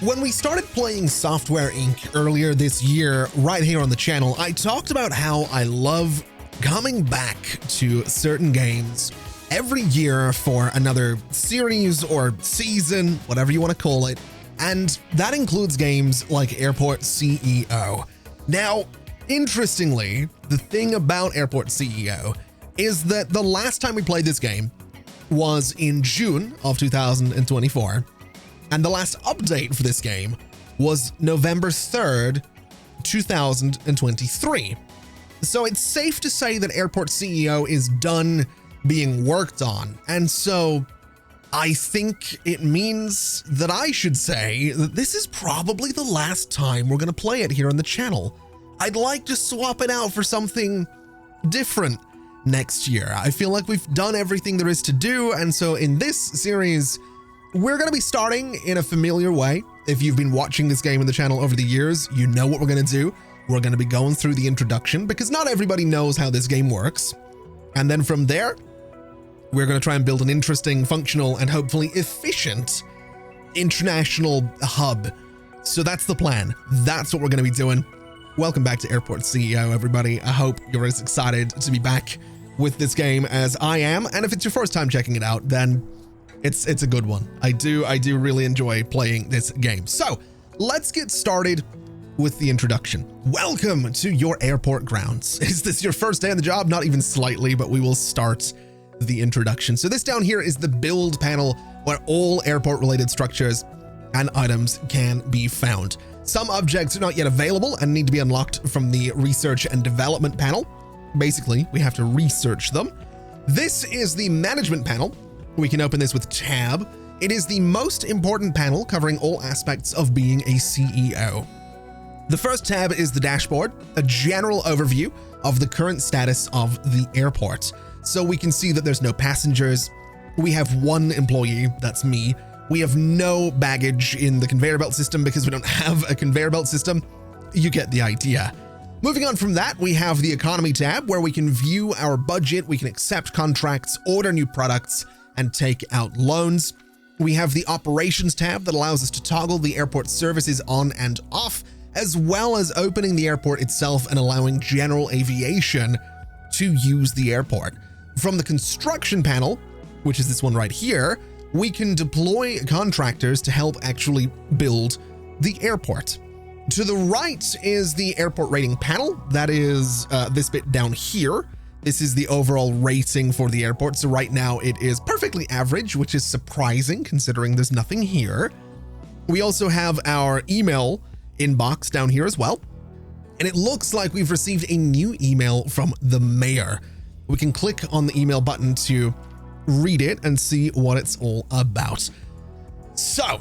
When we started playing Software Inc. earlier this year, right here on the channel, I talked about how I love coming back to certain games every year for another series or season, whatever you want to call it, and that includes games like Airport CEO. Now, interestingly, the thing about Airport CEO is that the last time we played this game was in June of 2024. And the last update for this game was November 3rd, 2023. So it's safe to say that Airport CEO is done being worked on. And so I think it means that I should say that this is probably the last time we're going to play it here on the channel. I'd like to swap it out for something different next year. I feel like we've done everything there is to do. And so in this series, we're going to be starting in a familiar way. If you've been watching this game in the channel over the years, you know what we're going to do. We're going to be going through the introduction because not everybody knows how this game works. And then from there, we're going to try and build an interesting, functional, and hopefully efficient international hub. So that's the plan. That's what we're going to be doing. Welcome back to Airport CEO, everybody. I hope you're as excited to be back with this game as I am. And if it's your first time checking it out, then it's a good one. I do really enjoy playing this game. So let's get started with the introduction. Welcome to your airport grounds. Is this your first day on the job? Not even slightly, but we will start the introduction. So this down here is the build panel where all airport related structures and items can be found. Some objects are not yet available and need to be unlocked from the research and development panel. Basically, we have to research them. This is the management panel. We can open this with tab. It is the most important panel covering all aspects of being a CEO. The first tab is the dashboard, a general overview of the current status of the airport. So we can see that there's no passengers. We have one employee, that's me. We have no baggage in the conveyor belt system because we don't have a conveyor belt system. You get the idea. Moving on from that, we have the economy tab where we can view our budget, we can accept contracts, order new products, and take out loans. We have the operations tab that allows us to toggle the airport services on and off, as well as opening the airport itself and allowing general aviation to use the airport. From the construction panel, which is this one right here, we can deploy contractors to help actually build the airport. To the right is the airport rating panel. That is this bit down here. This is the overall rating for the airport. So right now it is perfectly average, which is surprising considering there's nothing here. We also have our email inbox down here as well. And it looks like we've received a new email from the mayor. We can click on the email button to read it and see what it's all about. So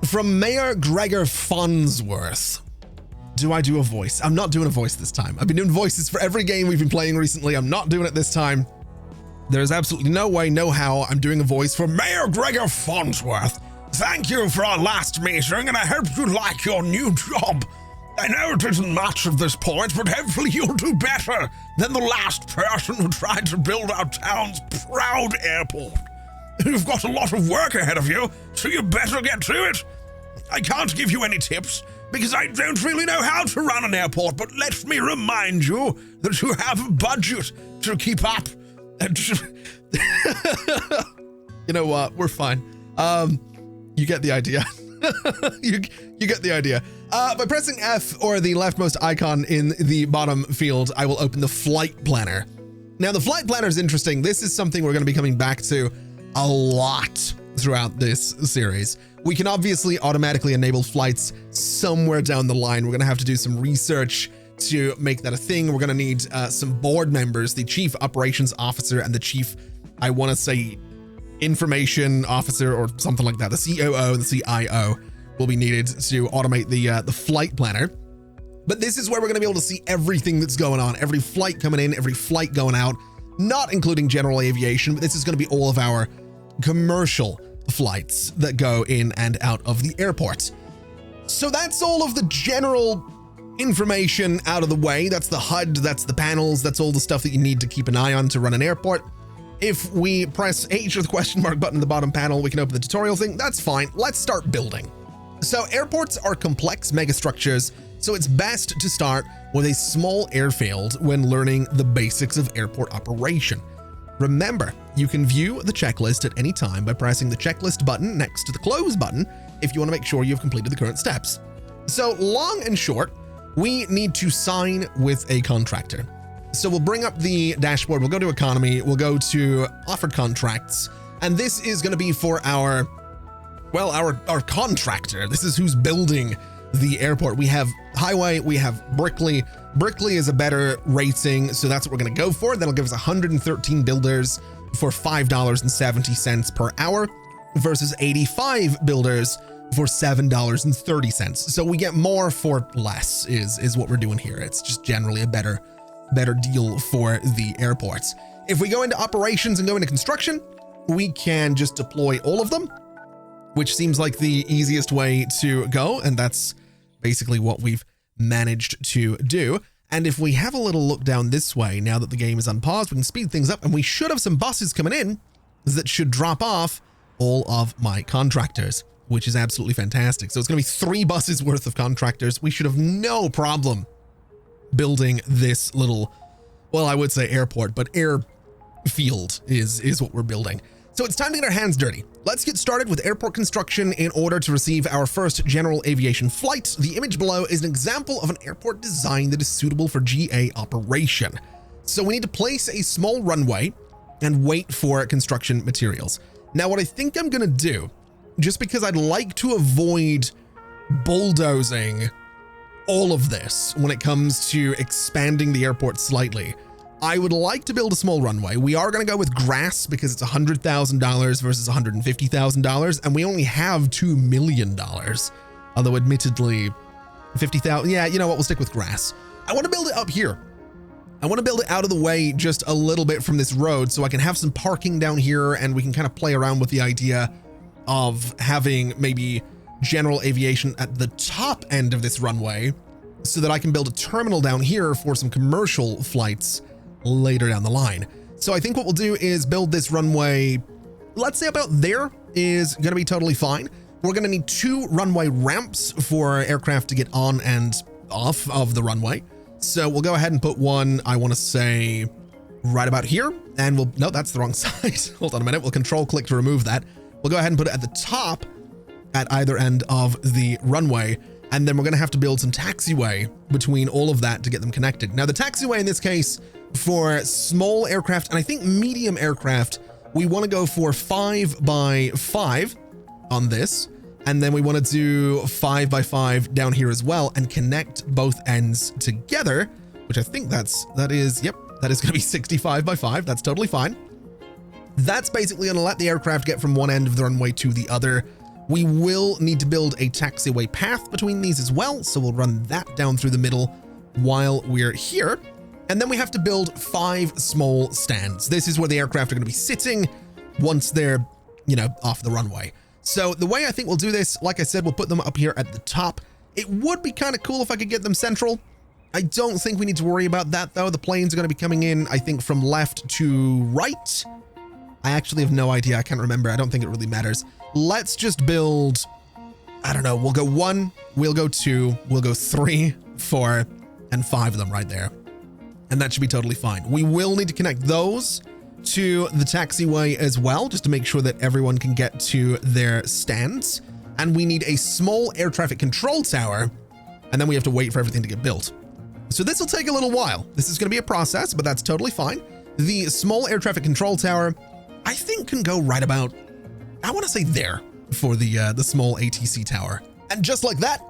from Mayor Gregor Farnsworth. Do I do a voice? I'm not doing a voice this time. I've been doing voices for every game we've been playing recently. I'm not doing it this time. There's absolutely no way, no how I'm doing a voice for Mayor Gregor Farnsworth. Thank you for our last meeting, and I hope you like your new job. I know it isn't much at this point, but hopefully you'll do better than the last person who tried to build our town's proud airport. You've got a lot of work ahead of you, so you better get to it. I can't give you any tips, because I don't really know how to run an airport, but let me remind you that you have a budget to keep up. You know what? We're fine. You get the idea. you get the idea. By pressing F or the leftmost icon in the bottom field, I will open the flight planner. Now, the flight planner is interesting. This is something we're going to be coming back to a lot throughout this series. We can obviously automatically enable flights somewhere down the line. We're going to have to do some research to make that a thing. We're going to need some board members, the chief operations officer and the chief, I want to say, information officer or something like that. The COO and the CIO will be needed to automate the flight planner. But this is where we're going to be able to see everything that's going on, every flight coming in, every flight going out, not including general aviation, but this is going to be all of our commercial flights that go in and out of the airport. So that's all of the general information out of the way. That's the HUD, that's the panels, that's all the stuff that you need to keep an eye on to run an airport. If we press H or the question mark button in the bottom panel, we can open the tutorial thing. That's fine. Let's start building. So airports are complex megastructures, so it's best to start with a small airfield when learning the basics of airport operation. Remember, you can view the checklist at any time by pressing the checklist button next to the close button if you want to make sure you've completed the current steps. So long and short, we need to sign with a contractor. So we'll bring up the dashboard, we'll go to economy, we'll go to offered contracts, and this is going to be for our contractor. This is who's building the airport. We have Highway, we have Brickley. Brickley is a better rating, so that's what we're going to go for. That'll give us 113 builders for $5.70 per hour versus 85 builders for $7.30. So we get more for less is what we're doing here. It's just generally a better deal for the airports. If we go into operations and go into construction, we can just deploy all of them, which seems like the easiest way to go. And that's basically what we've managed to do. And if we have a little look down this way, now that the game is unpaused, we can speed things up, and we should have some buses coming in that should drop off all of my contractors, which is absolutely fantastic. So it's going to be 3 buses worth of contractors. We should have no problem building this little, well, I would say airport, but airfield is what we're building. So it's time to get our hands dirty. Let's get started with airport construction in order to receive our first general aviation flight. The image below is an example of an airport design that is suitable for GA operation. So we need to place a small runway and wait for construction materials. Now, what I think I'm going to do, just because I'd like to avoid bulldozing all of this when it comes to expanding the airport slightly, I would like to build a small runway. We are going to go with grass because it's $100,000 versus $150,000, and we only have $2 million. Although admittedly, 50,000, yeah, you know what, we'll stick with grass. I want to build it up here. I want to build it out of the way just a little bit from this road so I can have some parking down here, and we can kind of play around with the idea of having maybe general aviation at the top end of this runway so that I can build a terminal down here for some commercial flights later down the line. So I think what we'll do is build this runway, let's say about there is going to be totally fine. We're going to need 2 runway ramps for aircraft to get on and off of the runway. So we'll go ahead and put one, I want to say right about here, and we'll, no, that's the wrong side. Hold on a minute. We'll control click to remove that. We'll go ahead and put it at the top at either end of the runway. And then we're going to have to build some taxiway between all of that to get them connected. Now the taxiway in this case for small aircraft, and I think medium aircraft, we want to go for 5 by 5 on this. And then we want to do 5 by 5 down here as well and connect both ends together, which I think that is going to be 65 by 5. That's totally fine. That's basically going to let the aircraft get from one end of the runway to the other. We will need to build a taxiway path between these as well. So we'll run that down through the middle while we're here. And then we have to build 5 small stands. This is where the aircraft are going to be sitting once they're, off the runway. So the way I think we'll do this, like I said, we'll put them up here at the top. It would be kind of cool if I could get them central. I don't think we need to worry about that though. The planes are going to be coming in, I think, from left to right. I actually have no idea. I can't remember. I don't think it really matters. Let's just build, I don't know. We'll go 1, we'll go 2, we'll go 3, 4, and 5 of them right there. And that should be totally fine. We will need to connect those to the taxiway as well, just to make sure that everyone can get to their stands. And we need a small air traffic control tower, and then we have to wait for everything to get built. So this will take a little while. This is going to be a process, but that's totally fine. The small air traffic control tower, I think, can go right about, I want to say there for the small ATC tower. And just like that,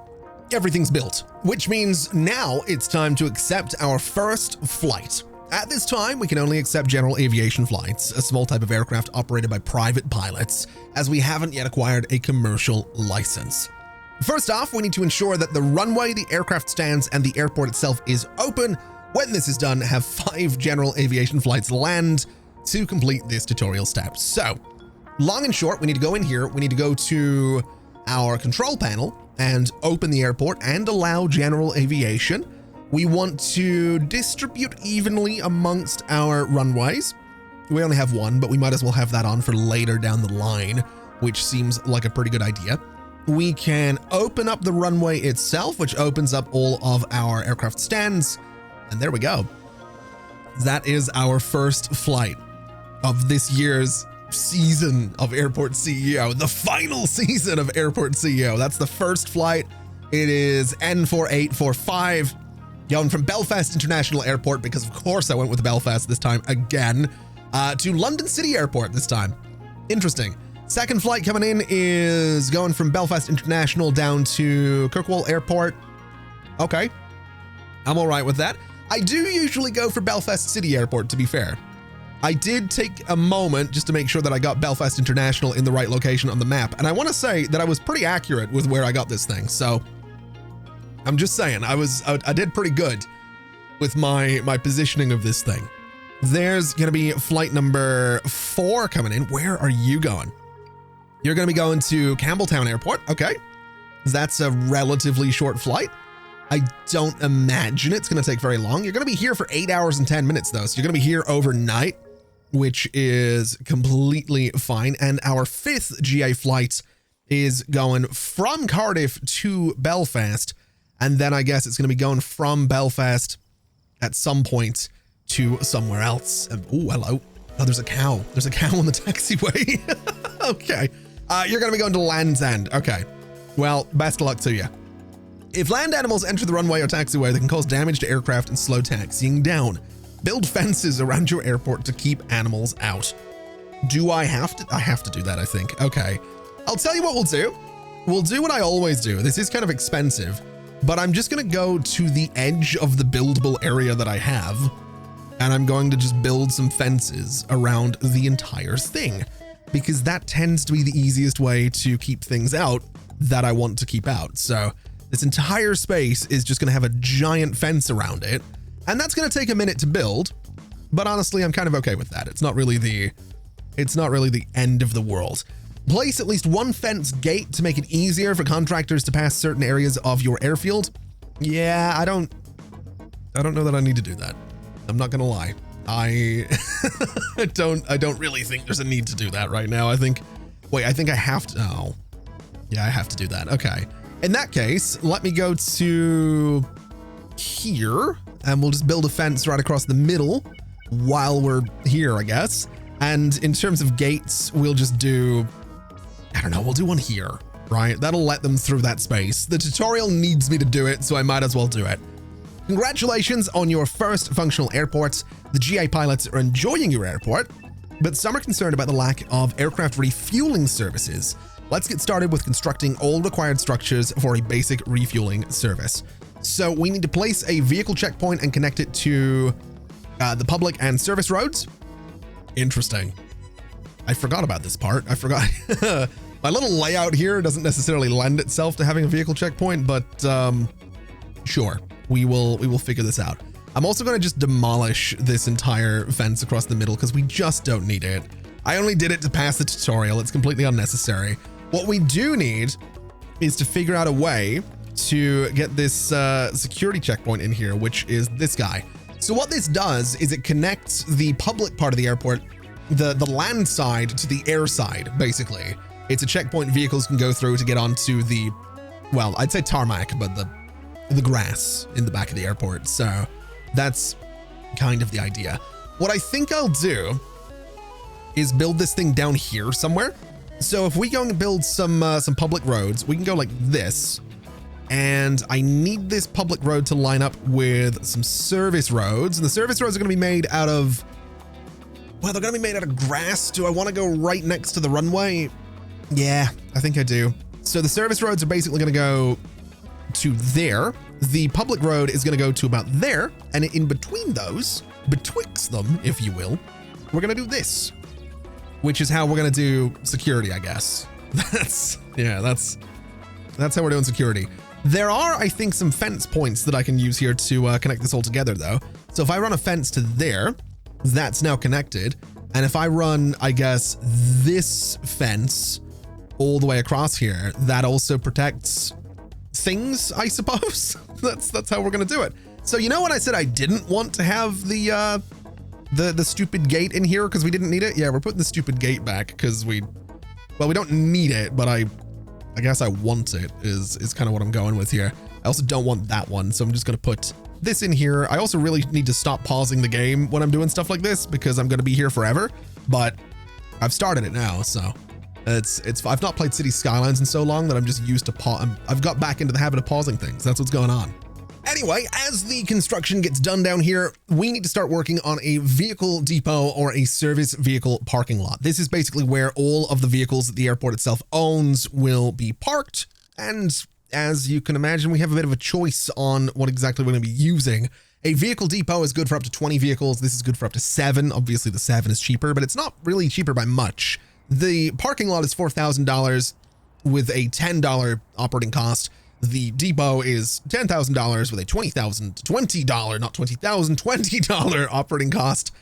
everything's built, which means now it's time to accept our first flight. At this time, we can only accept general aviation flights, a small type of aircraft operated by private pilots, as we haven't yet acquired a commercial license. First off, we need to ensure that the runway, the aircraft stands, and the airport itself is open. When this is done, have 5 general aviation flights land to complete this tutorial step. So, long and short, we need to go in here, we need to go to our control panel and open the airport and allow general aviation. We want to distribute evenly amongst our runways. We only have 1, but we might as well have that on for later down the line, which seems like a pretty good idea. We can open up the runway itself, which opens up all of our aircraft stands. And there we go. That is our first flight of this year's season of Airport CEO, the final season of Airport CEO. That's the first flight. It is N4845, going from Belfast International Airport, because of course I went with Belfast this time again, to London City Airport this time. Interesting. Second flight coming in is going from Belfast International down to Kirkwall Airport. Okay, I'm all right with that. I do usually go for Belfast City Airport, to be fair. I did take a moment just to make sure that I got Belfast International in the right location on the map. And I want to say that I was pretty accurate with where I got this thing. So I'm just saying I did pretty good with my positioning of this thing. There's going to be flight number 4 coming in. Where are you going? You're going to be going to Campbelltown Airport. Okay. That's a relatively short flight. I don't imagine it's going to take very long. You're going to be here for 8 hours and 10 minutes though. So you're going to be here overnight, which is completely fine. And our 5th GA flight is going from Cardiff to Belfast. And then I guess it's going to be going from Belfast at some point to somewhere else. Oh, hello. Oh, there's a cow. There's a cow on the taxiway. Okay. You're going to be going to Land's End. Okay. Well, best of luck to you. If land animals enter the runway or taxiway, they can cause damage to aircraft and slow taxiing down. Build fences around your airport to keep animals out. Do I have to? I have to do that, I think. Okay. I'll tell you what we'll do. We'll do what I always do. This is kind of expensive, but I'm just going to go to the edge of the buildable area that I have, and I'm going to just build some fences around the entire thing, because that tends to be the easiest way to keep things out that I want to keep out. So this entire space is just going to have a giant fence around it, and that's going to take a minute to build, but honestly, I'm kind of okay with that. It's not really the end of the world. Place at least one fence gate to make it easier for contractors to pass certain areas of your airfield. Yeah, I don't know that I need to do that. I'm not going to lie. I don't really think there's a need to do that right now. I think I have to. Oh, yeah, I have to do that. Okay. In that case, let me go to here and we'll just build a fence right across the middle while we're here, I guess. And in terms of gates, we'll just do, I don't know, we'll do one here, right? That'll let them through that space. The tutorial needs me to do it, so I might as well do it. Congratulations on your first functional airport. The GA pilots are enjoying your airport, but some are concerned about the lack of aircraft refueling services. Let's get started with constructing all required structures for a basic refueling service. So we need to place a vehicle checkpoint and connect it to the public and service roads. Interesting. I forgot about this part. I forgot. My little layout here doesn't necessarily lend itself to having a vehicle checkpoint, but sure, we will figure this out. I'm also going to just demolish this entire fence across the middle because we just don't need it. I only did it to pass the tutorial. It's completely unnecessary. What we do need is to figure out a way to get this security checkpoint in here, which is this guy. So what this does is it connects the public part of the airport, the land side, to the air side, basically. It's a checkpoint vehicles can go through to get onto the, well, I'd say tarmac, but the grass in the back of the airport. So that's kind of the idea. What I think I'll do is build this thing down here somewhere. So if we go and build some public roads, we can go like this. And I need this public road to line up with some service roads. And the service roads are going to be made out of, well, they're going to be made out of grass. Do I want to go right next to the runway? Yeah, I think I do. So the service roads are basically going to go to there. The public road is going to go to about there. And in between those, betwixt them, if you will, we're going to do this, which is how we're going to do security, I guess. That's how we're doing security. There are, I think, some fence points that I can use here to connect this all together, though. So if I run a fence to there, that's now connected. And if I run, I guess, this fence all the way across here, that also protects things, I suppose. That's how we're going to do it. So you know when I said I didn't want to have the stupid gate in here because we didn't need it? Yeah, we're putting the stupid gate back because we don't need it, but I I guess I want it is kind of what I'm going with here. I also don't want that one, so I'm just going to put this in here. I also really need to stop pausing the game when I'm doing stuff like this because I'm going to be here forever, but I've started it now, so I've not played City Skylines in so long that I'm just used to I've got back into the habit of pausing things. That's what's going on. Anyway, as the construction gets done down here, we need to start working on a vehicle depot or a service vehicle parking lot. This is basically where all of the vehicles that the airport itself owns will be parked. And as you can imagine, we have a bit of a choice on what exactly we're going to be using. A vehicle depot is good for up to 20 vehicles. This is good for up to 7. Obviously, the 7 is cheaper, but it's not really cheaper by much. The parking lot is $4,000 with a $10 operating cost. The depot is $10,000 with a $20 operating cost.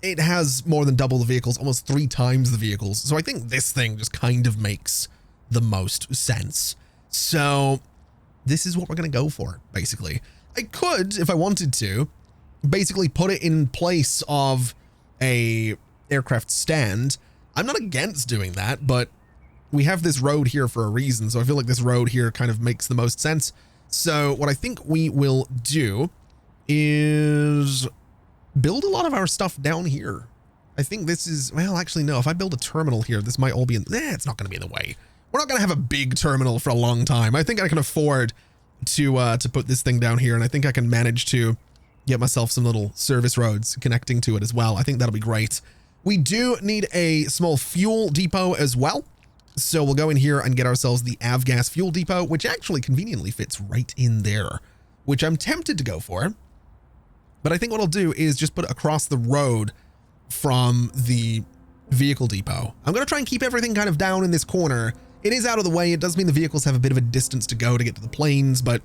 It has more than double the vehicles, almost 3 times the vehicles. So I think this thing just kind of makes the most sense. So this is what we're going to go for, basically. I could, if I wanted to, basically put it in place of a aircraft stand. I'm not against doing that, but we have this road here for a reason, so I feel like this road here kind of makes the most sense. So what I think we will do is build a lot of our stuff down here. I think this is, well, actually, no, if I build a terminal here, this might all be in, it's not going to be in the way. We're not going to have a big terminal for a long time. I think I can afford to put this thing down here, and I think I can manage to get myself some little service roads connecting to it as well. I think that'll be great. We do need a small fuel depot as well. So we'll go in here and get ourselves the avgas fuel depot, which actually conveniently fits right in there, which I'm tempted to go for. But I think what I'll do is just put it across the road from the vehicle depot. I'm going to try and keep everything kind of down in this corner. It is out of the way. It does mean the vehicles have a bit of a distance to go to get to the planes, but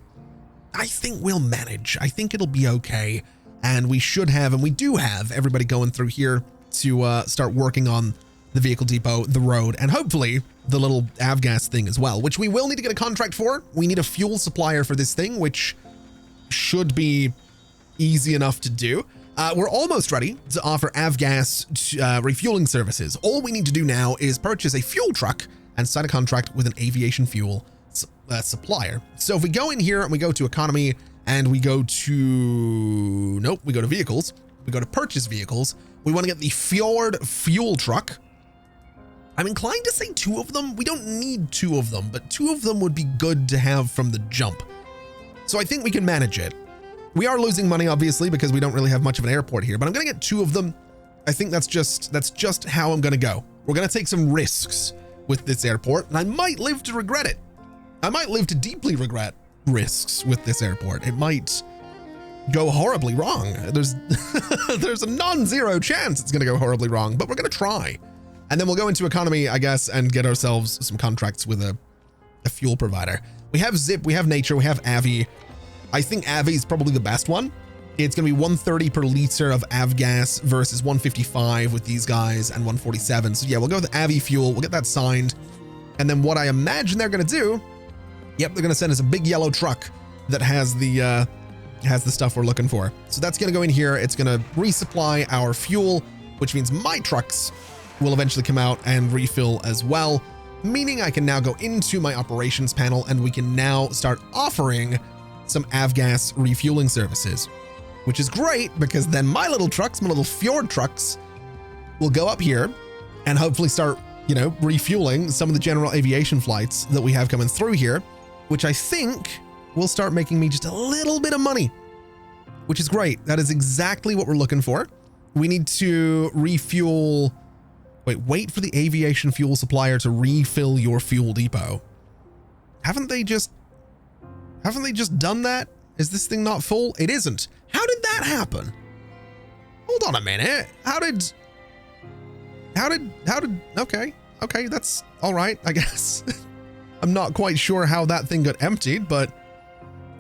I think we'll manage. I think it'll be okay. And we should have, and we do have everybody going through here to start working on the vehicle depot, the road, and hopefully the little avgas thing as well, which we will need to get a contract for. We need a fuel supplier for this thing, which should be easy enough to do. We're almost ready to offer avgas refueling services. All we need to do now is purchase a fuel truck and sign a contract with an aviation fuel supplier. So if we go in here and we go to economy and we go to, nope, we go to vehicles, we go to purchase vehicles. We want to get the Fjord fuel truck. I'm inclined to say 2 of them. We don't need 2 of them, but 2 of them would be good to have from the jump. So I think we can manage it. We are losing money, obviously, because we don't really have much of an airport here, but I'm going to get 2 of them. I think that's just how I'm going to go. We're going to take some risks with this airport, and I might live to regret it. I might live to deeply regret risks with this airport. It might go horribly wrong. There's a non-zero chance it's going to go horribly wrong, but we're going to try. And then we'll go into economy, I guess, and get ourselves some contracts with a fuel provider. We have Zip, we have Nature, we have Avi. I think Avi is probably the best one. It's going to be 130 per liter of avgas versus 155 with these guys and 147. So yeah, we'll go with Avi fuel. We'll get that signed. And then what I imagine they're going to do, yep, they're going to send us a big yellow truck that has the stuff we're looking for. So that's going to go in here. It's going to resupply our fuel, which means my trucks will eventually come out and refill as well, meaning I can now go into my operations panel and we can now start offering some avgas refueling services, which is great because then my little trucks, my little Fjord trucks will go up here and hopefully start, refueling some of the general aviation flights that we have coming through here, which I think will start making me just a little bit of money, which is great. That is exactly what we're looking for. We need to refuel. Wait for the aviation fuel supplier to refill your fuel depot. Haven't they just done that? Is this thing not full? It isn't. How did that happen? Hold on a minute. Okay, that's all right, I guess. I'm not quite sure how that thing got emptied, but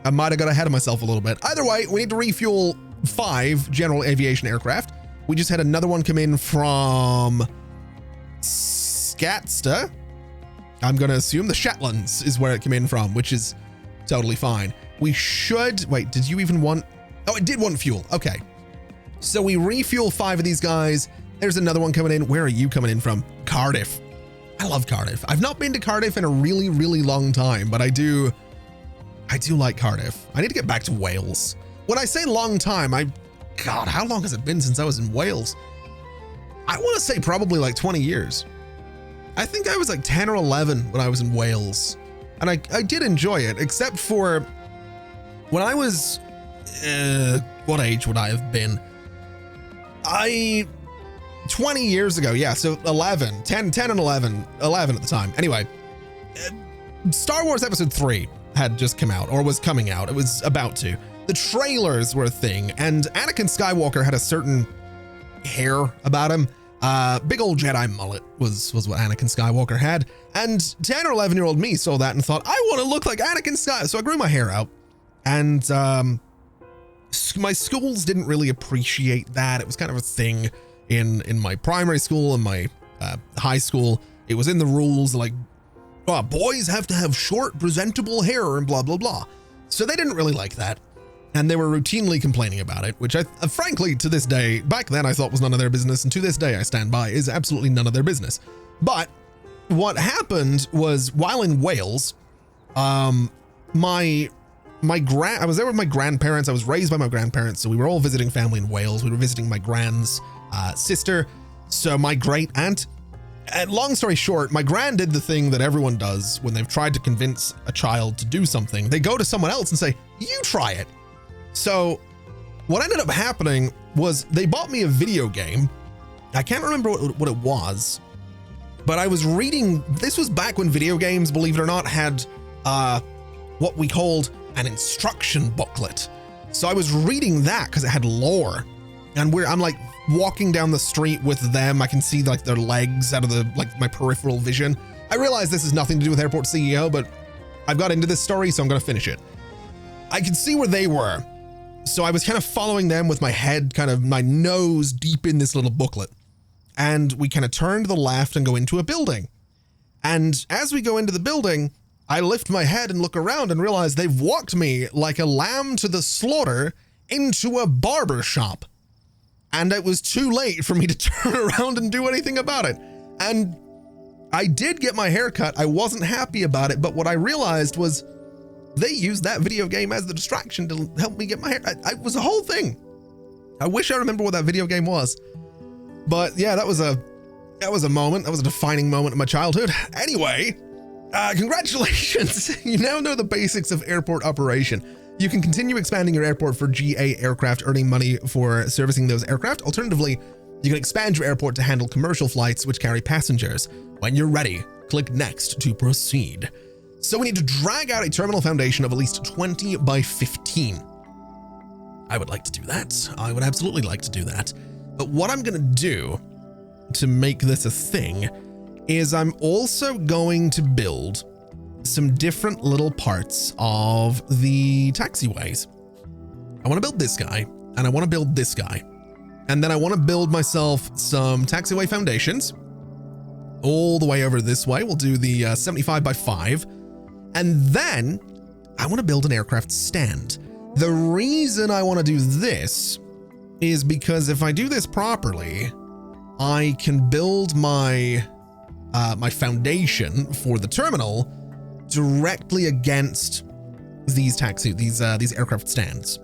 I might have got ahead of myself a little bit. Either way, we need to refuel 5 general aviation aircraft. We just had another one come in from Skatsta. I'm going to assume the Shetlands is where it came in from, which is totally fine. We should, wait, did you even want, oh, it did want fuel. Okay. So we refuel 5 of these guys. There's another one coming in. Where are you coming in from? Cardiff. I love Cardiff. I've not been to Cardiff in a really, really long time, but I do like Cardiff. I need to get back to Wales. When I say long time, God, how long has it been since I was in Wales? I want to say probably like 20 years. I think I was like 10 or 11 when I was in Wales. And I did enjoy it, except for when I was, what age would I have been? 20 years ago. Yeah. So 11, 10 and 11 at the time. Anyway, Star Wars Episode 3 had just come out, or was coming out. It was about to. The trailers were a thing, and Anakin Skywalker had a certain hair about him. Big old Jedi mullet was what Anakin Skywalker had. And 10 or 11-year-old me saw that and thought, I want to look like Anakin Skywalker. So I grew my hair out. And my schools didn't really appreciate that. It was kind of a thing in my primary school and my high school. It was in the rules, like, oh, boys have to have short, presentable hair and blah, blah, blah. So they didn't really like that. And they were routinely complaining about it, which I, frankly, to this day, back then I thought was none of their business. And to this day I stand by is absolutely none of their business. But what happened was, while in Wales, I was there with my grandparents. I was raised by my grandparents. So we were all visiting family in Wales. We were visiting my grand's sister. So my great aunt. And long story short, my gran did the thing that everyone does when they've tried to convince a child to do something. They go to someone else and say, you try it. So what ended up happening was they bought me a video game. I can't remember what it was, but I was reading, this was back when video games, believe it or not, had what we called an instruction booklet. So I was reading that because it had lore, and I'm like walking down the street with them. I can see like their legs out of my peripheral vision. I realize this has nothing to do with Airport CEO, but I've got into this story, so I'm going to finish it. I could see where they were. So I was kind of following them with my head, kind of my nose deep in this little booklet. And we kind of turn to the left and go into a building. And as we go into the building, I lift my head and look around and realize they've walked me like a lamb to the slaughter into a barber shop. And it was too late for me to turn around and do anything about it. And I did get my hair cut. I wasn't happy about it, but what I realized was they used that video game as the distraction to help me get my hair. It was a whole thing. I wish I remember what that video game was. But yeah, that was a moment. That was a defining moment in my childhood. Anyway, congratulations. You now know the basics of airport operation. You can continue expanding your airport for GA aircraft, earning money for servicing those aircraft. Alternatively, you can expand your airport to handle commercial flights which carry passengers. When you're ready, click next to proceed. So we need to drag out a terminal foundation of at least 20 by 15. I would like to do that. I would absolutely like to do that. But what I'm going to do to make this a thing is I'm also going to build some different little parts of the taxiways. I want to build this guy, and I want to build this guy. And then I want to build myself some taxiway foundations all the way over this way. We'll do the 75 by 5. And then I want to build an aircraft stand. The reason I want to do this is because if I do this properly, I can build my my foundation for the terminal directly against these aircraft stands.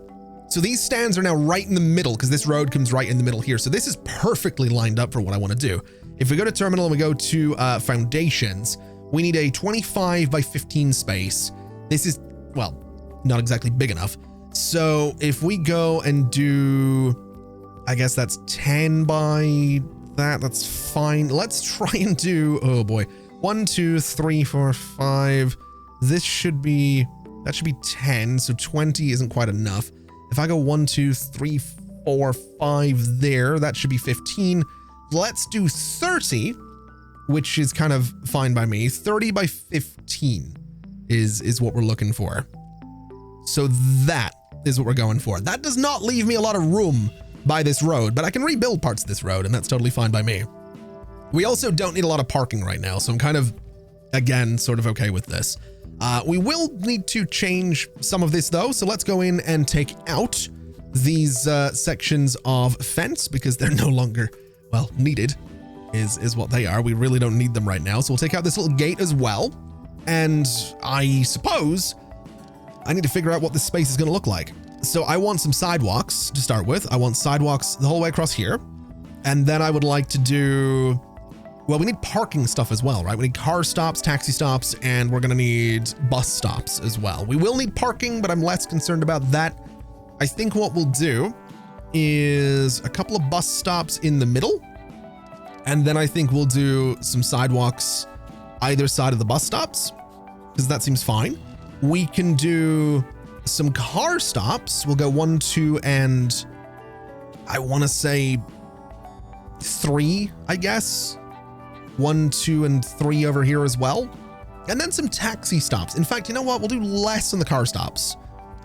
So these stands are now right in the middle because this road comes right in the middle here. So this is perfectly lined up for what I want to do. If we go to terminal and we go to foundations, we need a 25 by 15 space. This is, well, not exactly big enough. So if we go and do, I guess that's 10 by that, that's fine. Let's try and do, oh boy, 1, 2, 3, 4, 5. This should be, that should be 10. So 20 isn't quite enough. If I go 1, 2, 3, 4, 5 there, that should be 15. Let's do 30, which is kind of fine by me. 30 by 15 is what we're looking for. So that is what we're going for. That does not leave me a lot of room by this road, but I can rebuild parts of this road, and that's totally fine by me. We also don't need a lot of parking right now, so I'm kind of, again, sort of okay with this. We will need to change some of this though, so let's go in and take out these sections of fence because they're no longer, well, needed. is what they are. We really don't need them right now. So we'll take out this little gate as well. And I suppose I need to figure out what this space is going to look like. So I want some sidewalks to start with. I want sidewalks the whole way across here. And then I would like to do, well, we need parking stuff as well, right? We need car stops, taxi stops, and we're going to need bus stops as well. We will need parking, but I'm less concerned about that. I think what we'll do is a couple of bus stops in the middle. And then I think we'll do some sidewalks either side of the bus stops, because that seems fine. We can do some car stops. We'll go 1, 2, and I want to say 3, I guess. 1, 2, and 3 over here as well. And then some taxi stops. In fact, you know what? We'll do less on the car stops.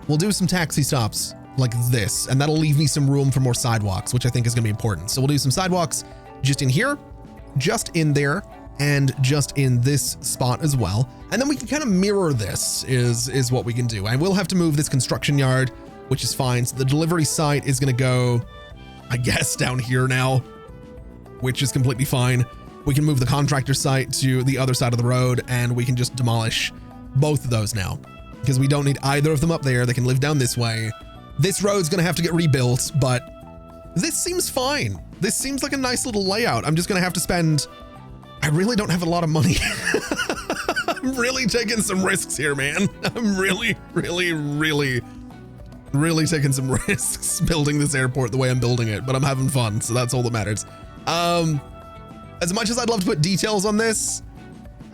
We'll do some taxi stops like this, and that'll leave me some room for more sidewalks, which I think is going to be important. So we'll do some sidewalks just in here, just in there, and just in this spot as well. And then we can kind of mirror this is what we can do. I will have to move this construction yard, which is fine. So the delivery site is going to go, I guess, down here now, which is completely fine. We can move the contractor site to the other side of the road, and we can just demolish both of those now, because we don't need either of them up there. They can live down this way. This road's going to have to get rebuilt, but this seems fine. This seems like a nice little layout. I'm just going to have to spend, I really don't have a lot of money. I'm really taking some risks here, man. I'm really taking some risks building this airport the way I'm building it, but I'm having fun. So that's all that matters. As much as I'd love to put details on this,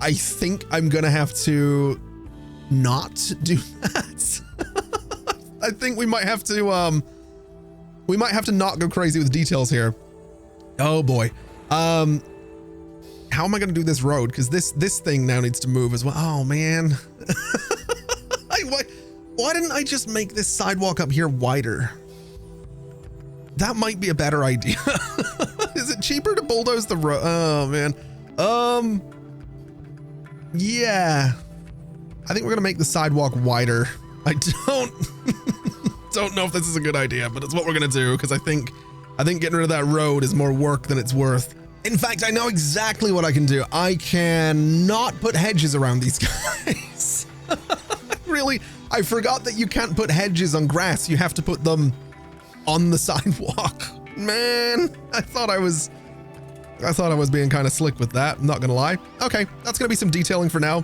I think I'm going to have to not do that. I think we might have to not go crazy with details here. Oh boy. How am I going to do this road? Because this thing now needs to move as well. Oh man. Why didn't I just make this sidewalk up here wider? That might be a better idea. Is it cheaper to bulldoze the road? Oh man. Yeah. I think we're gonna make the sidewalk wider. I don't know if this is a good idea, but it's what we're gonna do, because I think getting rid of that road is more work than it's worth. In fact, I know exactly what I can do. I can not put hedges around these guys. Really, I forgot that you can't put hedges on grass. You have to put them on the sidewalk. Man, I thought I was being kind of slick with that. I'm not gonna lie. Okay, that's gonna be some detailing for now.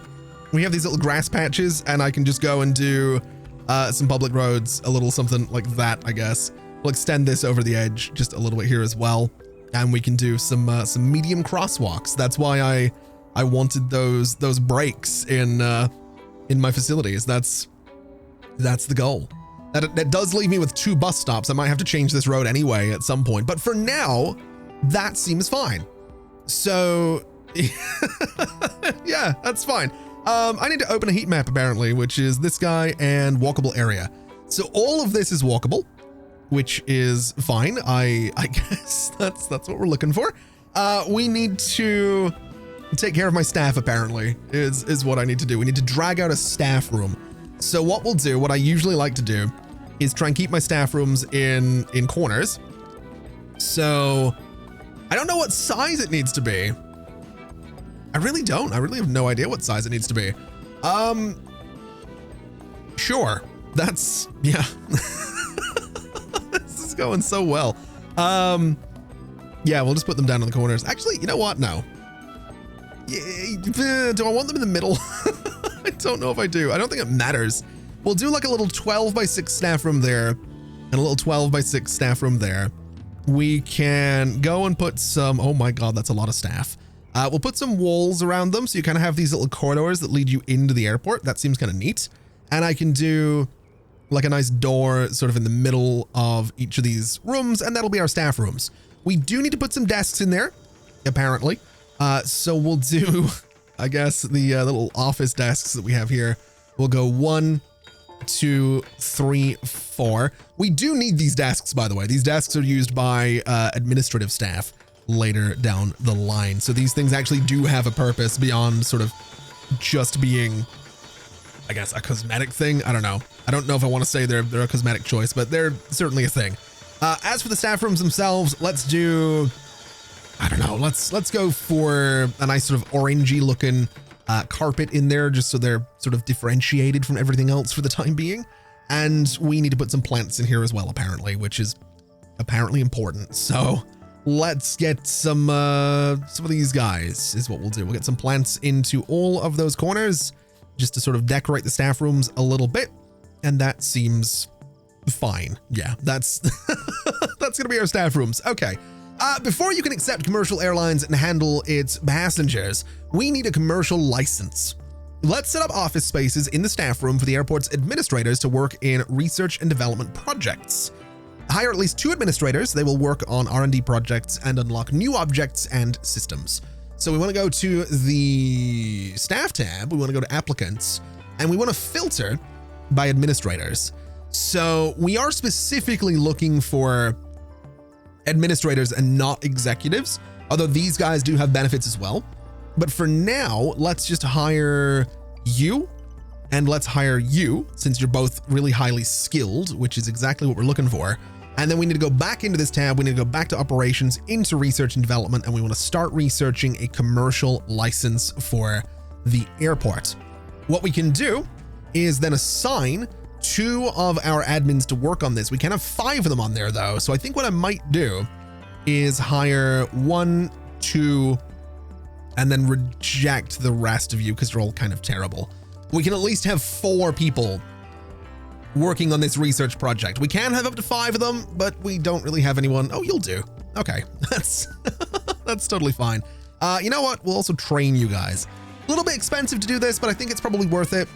We have these little grass patches, and I can just go and do some public roads, a little something like that, I guess. We'll extend this over the edge just a little bit here as well, and we can do some medium crosswalks. That's why I wanted those breaks in my facilities. That's the goal. That does leave me with 2 bus stops. I might have to change this road anyway at some point, but for now, that seems fine. So yeah, that's fine. I need to open a heat map apparently, which is this guy and walkable area. So all of this is walkable, which is fine. I guess that's what we're looking for. We need to take care of my staff apparently is what I need to do. We need to drag out a staff room. So what we'll do, what I usually like to do, is try and keep my staff rooms in corners. So I don't know what size it needs to be. I really don't. I really have no idea what size it needs to be. Sure. That's, yeah. This is going so well. Yeah, we'll just put them down in the corners. Actually, you know what? No. Do I want them in the middle? I don't know if I do. I don't think it matters. We'll do like a little 12x6 staff room there and a little 12x6 staff room there. We can go and put some, oh my God, that's a lot of staff. We'll put some walls around them. So you kind of have these little corridors that lead you into the airport. That seems kind of neat. And I can do like a nice door sort of in the middle of each of these rooms. And that'll be our staff rooms. We do need to put some desks in there, apparently. So we'll do, I guess, the little office desks that we have here. We'll go 1, 2, 3, 4. We do need these desks, by the way. These desks are used by administrative staff later down the line. So these things actually do have a purpose beyond sort of just being, I guess, a cosmetic thing. I don't know. I don't know if I want to say they're a cosmetic choice, but they're certainly a thing. As for the staff rooms themselves, let's do I don't know. Let's go for a nice sort of orangey looking carpet in there, just so they're sort of differentiated from everything else for the time being. And we need to put some plants in here as well, apparently, which is apparently important. So let's get some of these guys is what we'll do. We'll get some plants into all of those corners just to sort of decorate the staff rooms a little bit. And that seems fine. Yeah, that's that's gonna be our staff rooms. Okay. Before you can accept commercial airlines and handle its passengers, we need a commercial license. Let's set up office spaces in the staff room for the airport's administrators to work in research and development projects. Hire at least 2 administrators. They will work on R&D projects and unlock new objects and systems. So we want to go to the staff tab. We want to go to applicants, and we want to filter by administrators. So we are specifically looking for administrators and not executives, although these guys do have benefits as well. But for now, let's just hire you, and let's hire you, since you're both really highly skilled, which is exactly what we're looking for. And then we need to go back into this tab. We need to go back to operations, into research and development, and we want to start researching a commercial license for the airport. What we can do is then assign 2 of our admins to work on this. We can have 5 of them on there though. So I think what I might do is hire 1, 2, and then reject the rest of you because you're all kind of terrible. We can at least have 4 people working on this research project. We can have up to 5 of them, but we don't really have anyone. Oh, you'll do. Okay, that's totally fine. You know what? We'll also train you guys. A little bit expensive to do this, but I think it's probably worth it.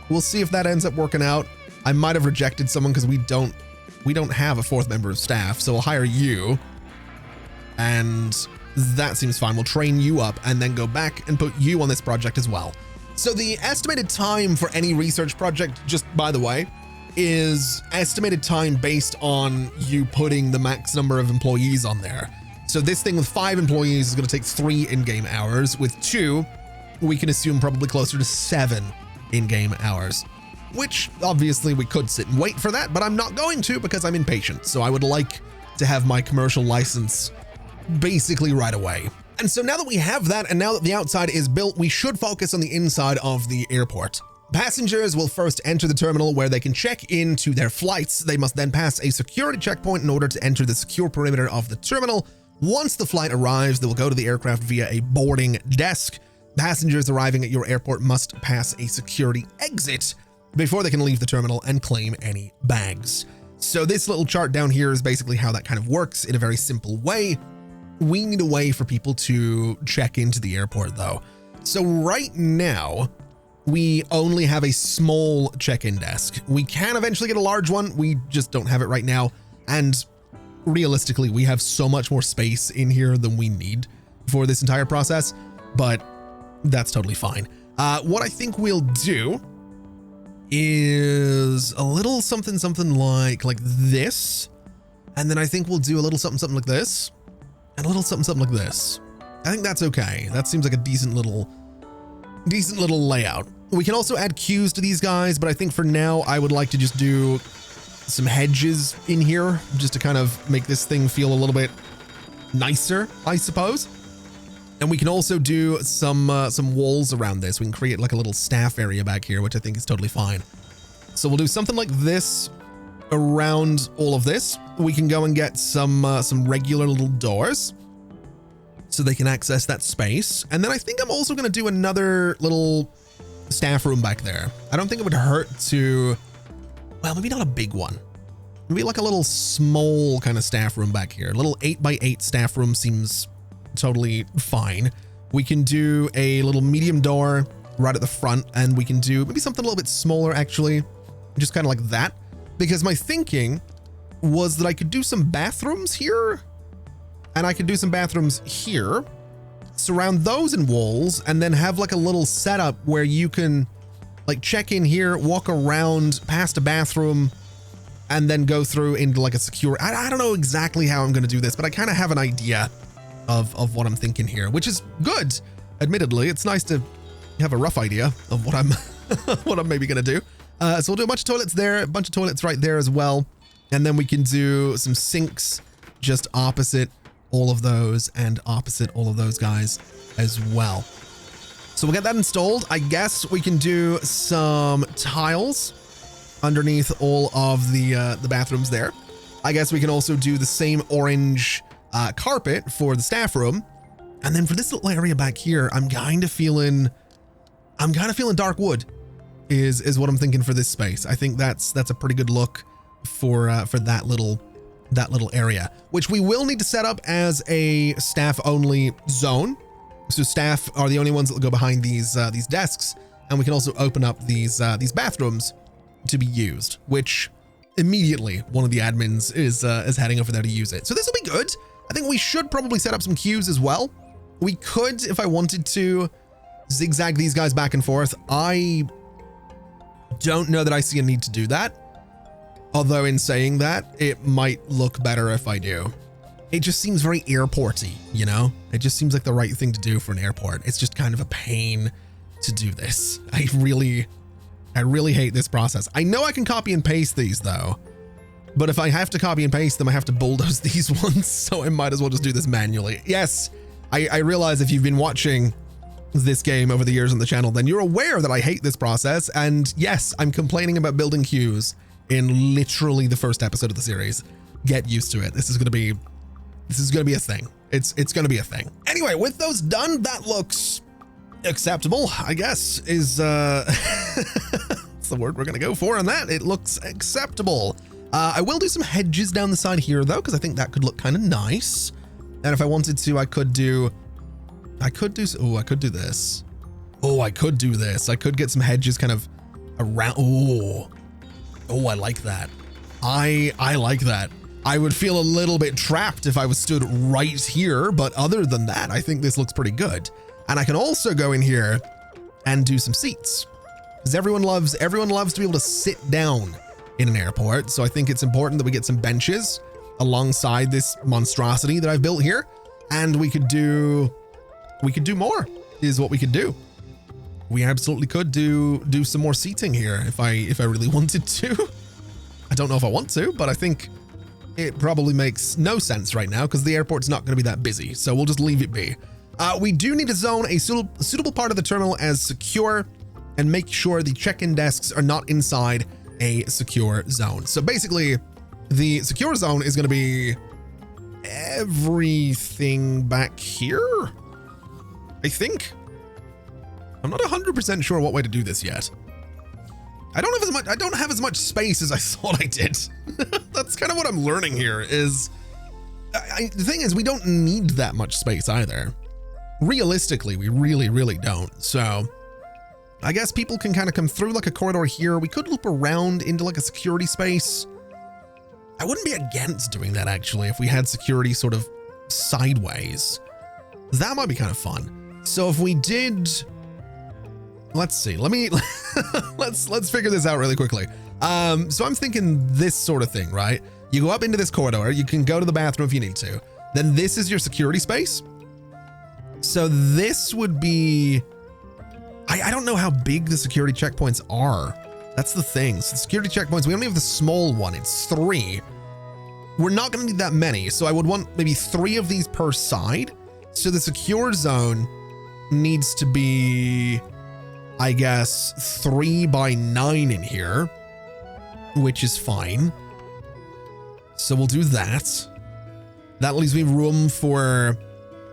We'll see if that ends up working out. I might have rejected someone because we don't have a 4th member of staff, so we'll hire you, and that seems fine. We'll train you up and then go back and put you on this project as well. So the estimated time for any research project, just by the way, is estimated time based on you putting the max number of employees on there. So this thing with 5 employees is going to take 3 in-game hours. With 2, we can assume probably closer to 7 in-game hours, which obviously we could sit and wait for that, but I'm not going to because I'm impatient. So I would like to have my commercial license basically right away. And so now that we have that, and now that the outside is built, we should focus on the inside of the airport. Passengers will first enter the terminal where they can check into their flights. They must then pass a security checkpoint in order to enter the secure perimeter of the terminal. Once the flight arrives, they will go to the aircraft via a boarding desk. Passengers arriving at your airport must pass a security exit before they can leave the terminal and claim any bags. So this little chart down here is basically how that kind of works in a very simple way. We need a way for people to check into the airport though. So right now, we only have a small check-in desk. We can eventually get a large one. We just don't have it right now. And realistically, we have so much more space in here than we need for this entire process, but that's totally fine. What I think we'll do is a little something like this. And then I think we'll do a little something like this and a little something like this. I think that's okay. That seems like a decent little layout. We can also add queues to these guys, but I think for now I would like to just do some hedges in here just to kind of make this thing feel a little bit nicer, I suppose. And we can also do some walls around this. We can create like a little staff area back here, which I think is totally fine. So we'll do something like this around all of this. We can go and get some regular little doors so they can access that space. And then I think I'm also going to do another little staff room back there. I don't think it would hurt to, well, maybe not a big one. Maybe like a little small kind of staff room back here. A little 8x8 staff room seems totally fine. We can do a little medium door right at the front, and we can do maybe something a little bit smaller actually, just kind of like that. Because my thinking was that I could do some bathrooms here, and I could do some bathrooms here, surround those in walls, and then have like a little setup where you can like check in here, walk around past a bathroom, and then go through into like a secure, I don't know exactly how I'm going to do this, but I kind of have an idea of what I'm thinking here, which is good. Admittedly, it's nice to have a rough idea of what I'm what I'm maybe going to do. So we'll do a bunch of toilets there, a bunch of toilets right there as well. And then we can do some sinks just opposite all of those and opposite all of those guys as well. So we'll get that installed. I guess we can do some tiles underneath all of the bathrooms there. I guess we can also do the same orange carpet for the staff room. And then for this little area back here, I'm kind of feeling dark wood is what I'm thinking for this space. I think that's a pretty good look for that little area, which we will need to set up as a staff only zone. So staff are the only ones that will go behind these desks, and we can also open up these bathrooms to be used, which immediately one of the admins is heading over there to use it. So this will be good. I think we should probably set up some queues as well. We could, if I wanted to, zigzag these guys back and forth. I don't know that I see a need to do that. Although in saying that, it might look better if I do. It just seems very airporty, you know? It just seems like the right thing to do for an airport. It's just kind of a pain to do this. I really hate this process. I know I can copy and paste these though, but if I have to copy and paste them, I have to bulldoze these ones. So I might as well just do this manually. Yes, I realize if you've been watching this game over the years on the channel, then you're aware that I hate this process. And yes, I'm complaining about building queues in literally the first episode of the series. Get used to it. This is going to be a thing. It's going to be a thing. Anyway, with those done, that looks acceptable, I guess, is that's the word we're going to go for on that. It looks acceptable. I will do some hedges down the side here though, because I think that could look kind of nice. And if I wanted to, I could do this. Oh, I could do this. I could get some hedges kind of around. Oh, I like that. I like that. I would feel a little bit trapped if I was stood right here, but other than that, I think this looks pretty good. And I can also go in here and do some seats, because everyone loves to be able to sit down in an airport. So I think it's important that we get some benches alongside this monstrosity that I've built here. And we could do more is what we could do. We absolutely could do some more seating here if I really wanted to. I don't know if I want to, but I think it probably makes no sense right now because the airport's not going to be that busy. So we'll just leave it be. We do need to zone a suitable part of the terminal as secure and make sure the check-in desks are not inside a secure zone. So basically the secure zone is going to be everything back here, I think. I'm not 100% sure what way to do this yet. I don't have as much space as I thought I did. That's kind of what I'm learning here is the thing is we don't need that much space either. Realistically, we really don't. So I guess people can kind of come through like a corridor here. We could loop around into like a security space. I wouldn't be against doing that actually if we had security sort of sideways. That might be kind of fun. So if we did, let's see, let's figure this out really quickly. So I'm thinking this sort of thing, right? You go up into this corridor, you can go to the bathroom if you need to. Then this is your security space. So this would be, I don't know how big the security checkpoints are. That's the thing. So the security checkpoints, we only have the small one. It's 3. We're not going to need that many. So I would want maybe 3 of these per side. So the secure zone needs to be, I guess, 3 by 9 in here, which is fine. So we'll do that. That leaves me room for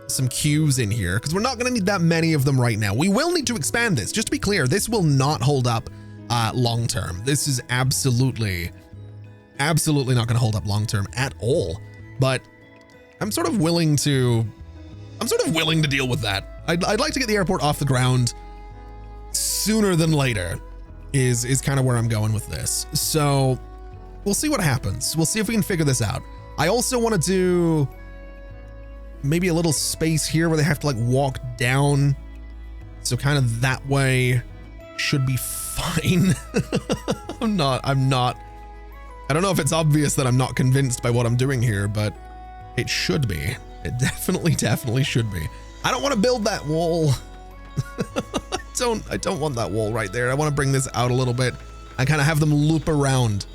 some queues in here because we're not going to need that many of them right now. We will need to expand this. Just to be clear, this will not hold up long term. This is absolutely not going to hold up long term at all. But I'm sort of willing to deal with that. I'd like to get the airport off the ground sooner than later is kind of where I'm going with this. So we'll see what happens. We'll see if we can figure this out. I also want to do maybe a little space here where they have to like walk down. So kind of that way should be fine. I don't know if it's obvious that I'm not convinced by what I'm doing here, but it should be. It definitely should be. I don't want to build that wall. I don't want that wall right there. I want to bring this out a little bit and kind of have them loop around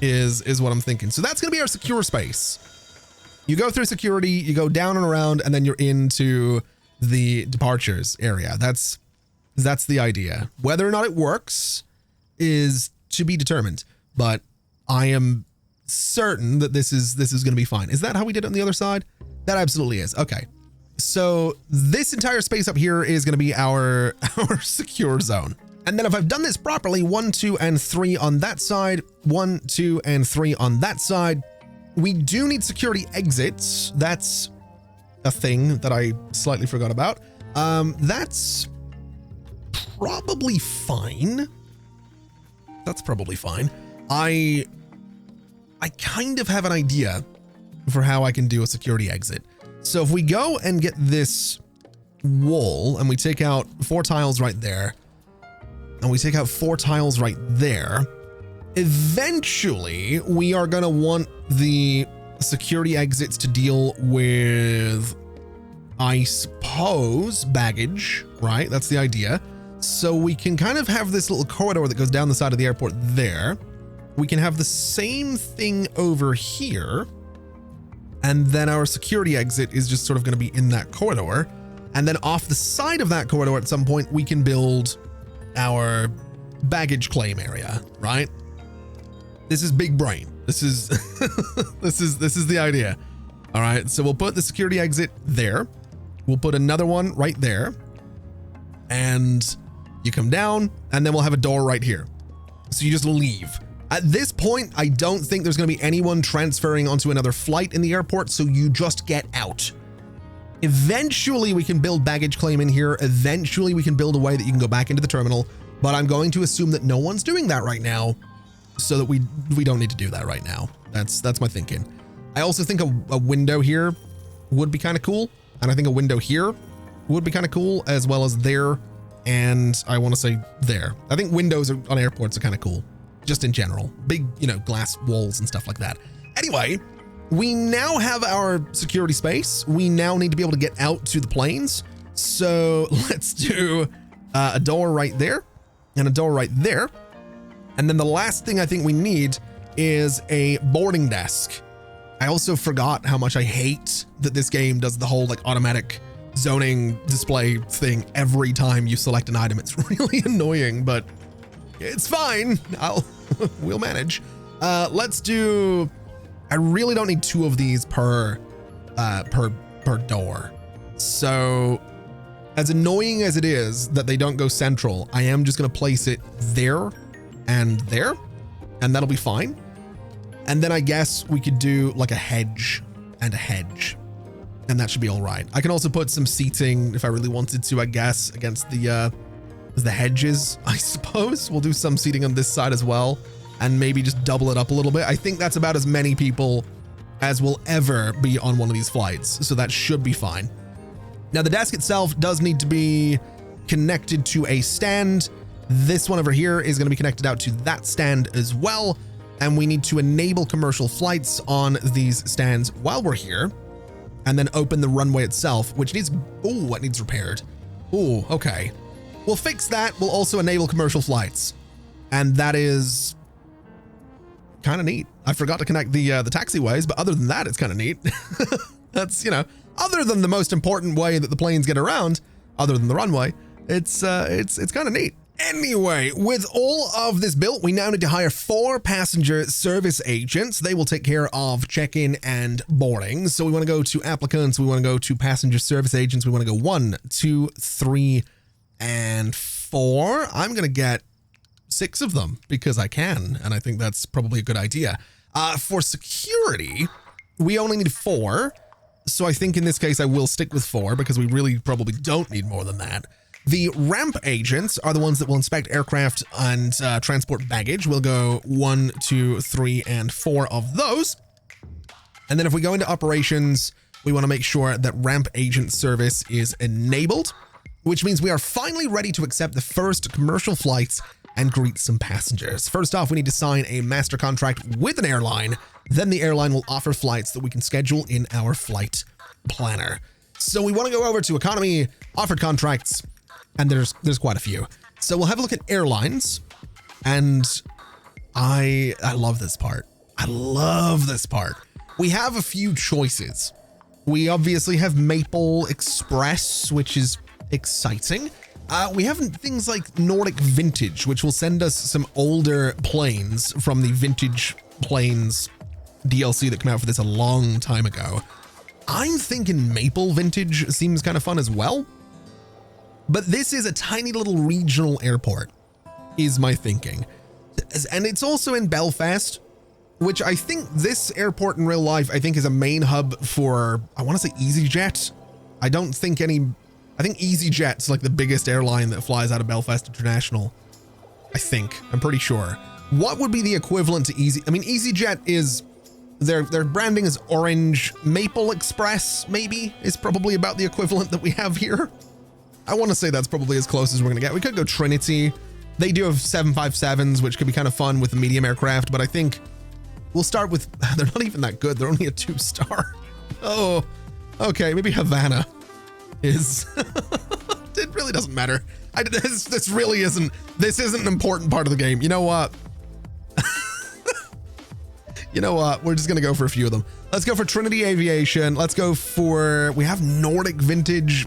is what I'm thinking. So that's going to be our secure space. You go through security, you go down and around, and then you're into the departures area. That's the idea. Whether or not it works is to be determined, but I am certain that this is going to be fine. Is that how we did it on the other side? That absolutely is. Okay. So this entire space up here is going to be our secure zone. And then if I've done this properly, 1, 2, and 3 on that side, 1, 2, and 3 on that side. We do need security exits. That's a thing that I slightly forgot about. That's probably fine. That's probably fine. I kind of have an idea for how I can do a security exit. So if we go and get this wall and we take out 4 tiles right there, and we take out 4 tiles right there, eventually we are going to want the security exits to deal with, I suppose, baggage, right? That's the idea. So we can kind of have this little corridor that goes down the side of the airport there. We can have the same thing over here. And then our security exit is just sort of going to be in that corridor. And then off the side of that corridor at some point, we can build our baggage claim area, right? This is big brain. This is this is the idea. All right, so we'll put the security exit there. We'll put another one right there. And you come down, and then we'll have a door right here. So you just leave. At this point, I don't think there's going to be anyone transferring onto another flight in the airport, so you just get out. Eventually, we can build baggage claim in here. Eventually, we can build a way that you can go back into the terminal, but I'm going to assume that no one's doing that right now, so that we don't need to do that right now. That's my thinking. I also think a window here would be kind of cool, and I think a window here would be kind of cool, as well as there, and I want to say there. I think windows on airports are kind of cool. Just in general, big, glass walls and stuff like that. Anyway, we now have our security space. We now need to be able to get out to the planes. So let's do a door right there and a door right there. And then the last thing I think we need is a boarding desk. I also forgot how much I hate that this game does the whole automatic zoning display thing every time you select an item. It's really annoying, but it's fine. We'll manage. Let's do, I really don't need 2 of these per door. So as annoying as it is that they don't go central, I am just going to place it there, and that'll be fine. And then I guess we could do like a hedge and a hedge, and that should be all right. I can also put some seating if I really wanted to, I guess, against the hedges, I suppose. We'll do some seating on this side as well, and maybe just double it up a little bit. I think that's about as many people as will ever be on one of these flights, so that should be fine. Now, the desk itself does need to be connected to a stand. This one over here is going to be connected out to that stand as well, and we need to enable commercial flights on these stands while we're here, and then open the runway itself, which needs, it needs repaired. Oh, okay. We'll fix that. We'll also enable commercial flights. And that is kind of neat. I forgot to connect the taxiways, but other than that, it's kind of neat. That's, other than the most important way that the planes get around, other than the runway, it's kind of neat. Anyway, with all of this built, we now need to hire 4 passenger service agents. They will take care of check-in and boarding. So we want to go to applicants. We want to go to passenger service agents. We want to go 1, 2, 3, and 4. I'm going to get 6 of them because I can, and I think that's probably a good idea. For security, we only need 4. So I think in this case, I will stick with 4 because we really probably don't need more than that. The ramp agents are the ones that will inspect aircraft and transport baggage. We'll go 1, 2, 3, and 4 of those. And then if we go into operations, we want to make sure that ramp agent service is enabled, which means we are finally ready to accept the first commercial flights and greet some passengers. First off, we need to sign a master contract with an airline. Then the airline will offer flights that we can schedule in our flight planner. So we want to go over to economy, offered contracts, and there's quite a few. So we'll have a look at airlines, and I love this part. I love this part. we have a few choices. We obviously have Maple Express, which is exciting. We have things like Nordic Vintage, which will send us some older planes from the Vintage Planes DLC that came out for this a long time ago. I'm thinking Maple Vintage seems kind of fun as well. But this is a tiny little regional airport, is my thinking. And it's also in Belfast, which I think this airport in real life, I think is a main hub for, I want to say EasyJet. I think EasyJet's like the biggest airline that flies out of Belfast International. I'm pretty sure. What would be the equivalent to EasyJet is, their branding is orange. Maple Express maybe is probably about the equivalent that we have here. I want to say that's probably as close as we're going to get. We could go Trinity. They do have 757s, which could be kind of fun with the medium aircraft, but I think we'll start with, they're not even that good. They're only a 2-star. Oh, okay. Maybe Havana is, it really doesn't matter. This really isn't an important part of the game. You know what? We're just going to go for a few of them. Let's go for Trinity Aviation. Let's go for, we have Nordic Vintage.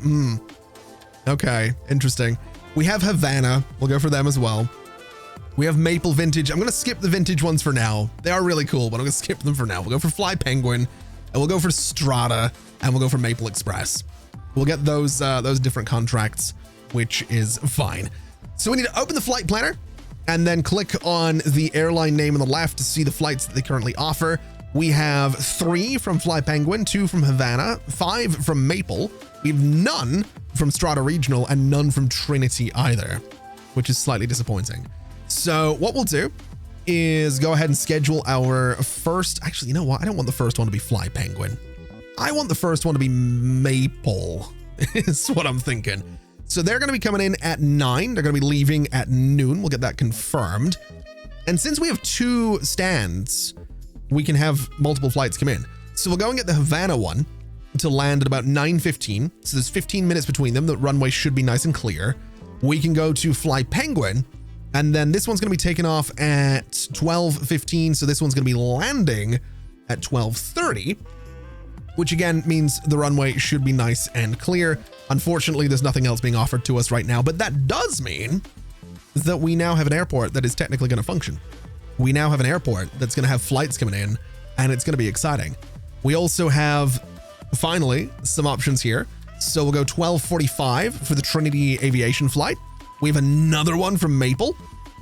Okay, interesting. We have Havana. We'll go for them as well. We have Maple Vintage. I'm going to skip the vintage ones for now. They are really cool, but I'm going to skip them for now. We'll go for Fly Penguin, and we'll go for Strata, and we'll go for Maple Express. We'll get those different contracts, which is fine. So we need to open the flight planner and then click on the airline name on the left to see the flights that they currently offer. We have 3 from Fly Penguin, 2 from Havana, 5 from Maple. We have none from Strata Regional and none from Trinity either, which is slightly disappointing. So what we'll do is go ahead and schedule our first, actually, you know what? I don't want the first one to be Fly Penguin. I want the first one to be Maple, is what I'm thinking. So they're going to be coming in at 9. They're going to be leaving at noon. We'll get that confirmed. And since we have 2 stands, we can have multiple flights come in. So we'll go and get the Havana one to land at about 9:15. So there's 15 minutes between them. The runway should be nice and clear. We can go to Fly Penguin, and then this one's going to be taken off at 12:15. So this one's going to be landing at 12:30, which again means the runway should be nice and clear. Unfortunately, there's nothing else being offered to us right now, but that does mean that we now have an airport that is technically going to function. We now have an airport that's going to have flights coming in, and it's going to be exciting. We also have, finally, some options here. So we'll go 12:45 for the Trinity Aviation flight. We have another one from Maple,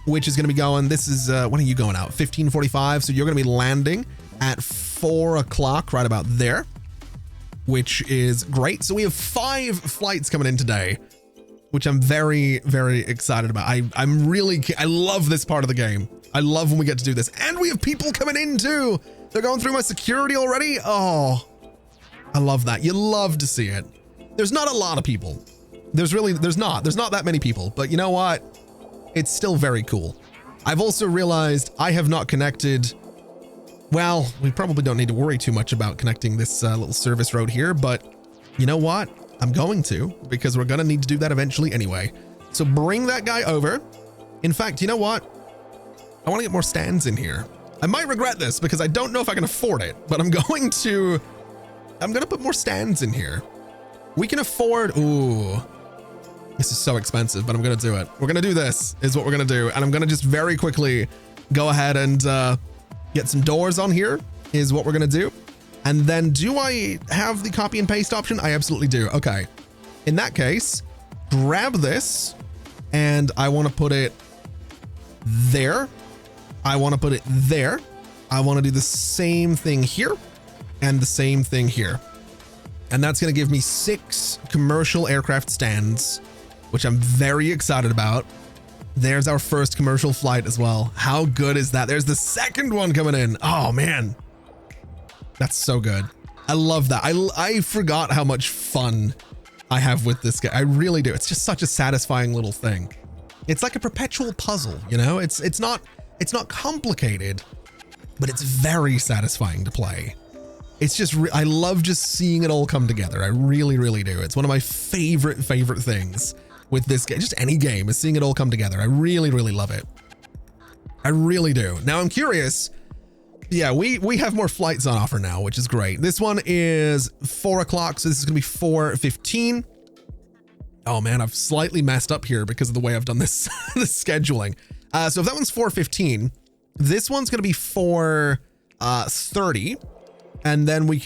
which is going to be going, this is, when are you going out? 15:45. So you're going to be landing at 4 o'clock, right about there, which is great. So we have 5 flights coming in today, which I'm very, very excited about. I love this part of the game. I love when we get to do this. And we have people coming in too. They're going through my security already. Oh, I love that. You love to see it. There's not a lot of people. There's not that many people, but you know what? It's still very cool. I've also realized I have not connected. Well, we probably don't need to worry too much about connecting this little service road here, but you know what? I'm going to, because we're going to need to do that eventually anyway. So bring that guy over. In fact, you know what? I want to get more stands in here. I might regret this because I don't know if I can afford it, but I'm going to put more stands in here. We can afford, ooh, this is so expensive, but I'm going to do it. We're going to do this is what we're going to do. And I'm going to just very quickly go ahead and get some doors on here is what we're going to do. And then do I have the copy and paste option? I absolutely do. Okay. In that case, grab this and I want to put it there. I want to put it there. I want to do the same thing here and the same thing here. And that's going to give me 6 commercial aircraft stands, which I'm very excited about. There's our first commercial flight as well. How good is that? There's the second one coming in. Oh man, that's so good. I love that. I forgot how much fun I have with this guy. I really do. It's just such a satisfying little thing. It's like a perpetual puzzle, you know? It's not complicated, but it's very satisfying to play. It's just, I love just seeing it all come together. I really, really do. It's one of my favorite things with this game, just any game, is seeing it all come together. I really, really love it. I really do. Now I'm curious, Yeah, we have more flights on offer now, which is great. This one is 4 o'clock, so this is going to be 4:15. Oh man, I've slightly messed up here because of the way I've done this, this scheduling. So if that one's 4:15, this one's going to be 4:30. And then we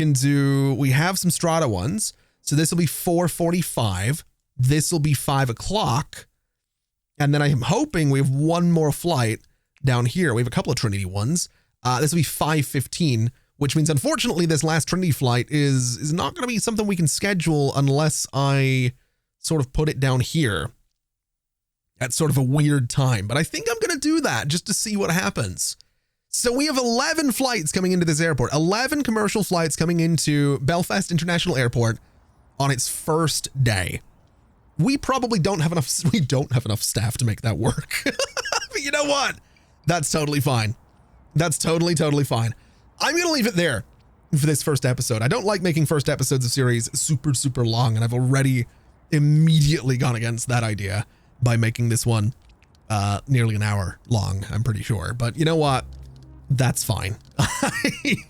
have some Strata ones. So this will be 4:45. This will be 5 o'clock. And then I'm hoping we have one more flight down here. We have a couple of Trinity ones. This will be 5:15, which means unfortunately this last Trinity flight is not going to be something we can schedule unless I sort of put it down here at sort of a weird time. But I think I'm going to do that just to see what happens. So we have 11 flights coming into this airport, 11 commercial flights coming into Belfast International Airport on its first day. We probably don't have enough staff to make that work. But you know what? That's totally fine. That's totally fine. I'm going to leave it there for this first episode. I don't like making first episodes of series super long, and I've already immediately gone against that idea by making this one nearly an hour long, I'm pretty sure. But you know what? That's fine.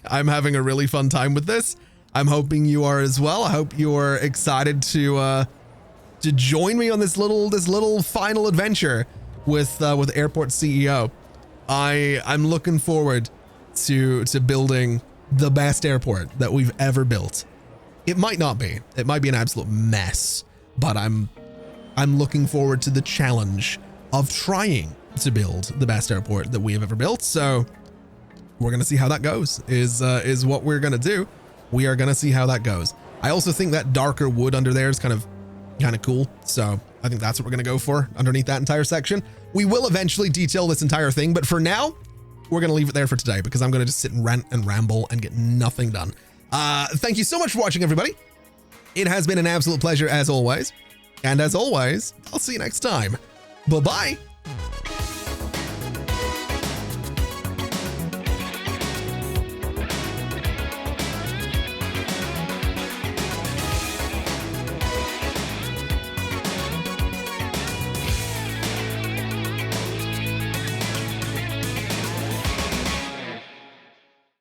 I'm having a really fun time with this. I'm hoping you are as well. I hope you're excited to join me on this little final adventure with Airport CEO. I'm looking forward to building the best airport that we've ever built. It might not be. It might be an absolute mess, but I'm looking forward to the challenge of trying to build the best airport that we have ever built. So we're going to see how that goes is what we're going to do. We are going to see how that goes. I also think that darker wood under there is kind of cool. So I think that's what we're going to go for underneath that entire section. We will eventually detail this entire thing, but for now, we're going to leave it there for today because I'm going to just sit and rant and ramble and get nothing done. Thank you so much for watching, everybody. It has been an absolute pleasure as always. And as always, I'll see you next time. Bye-bye.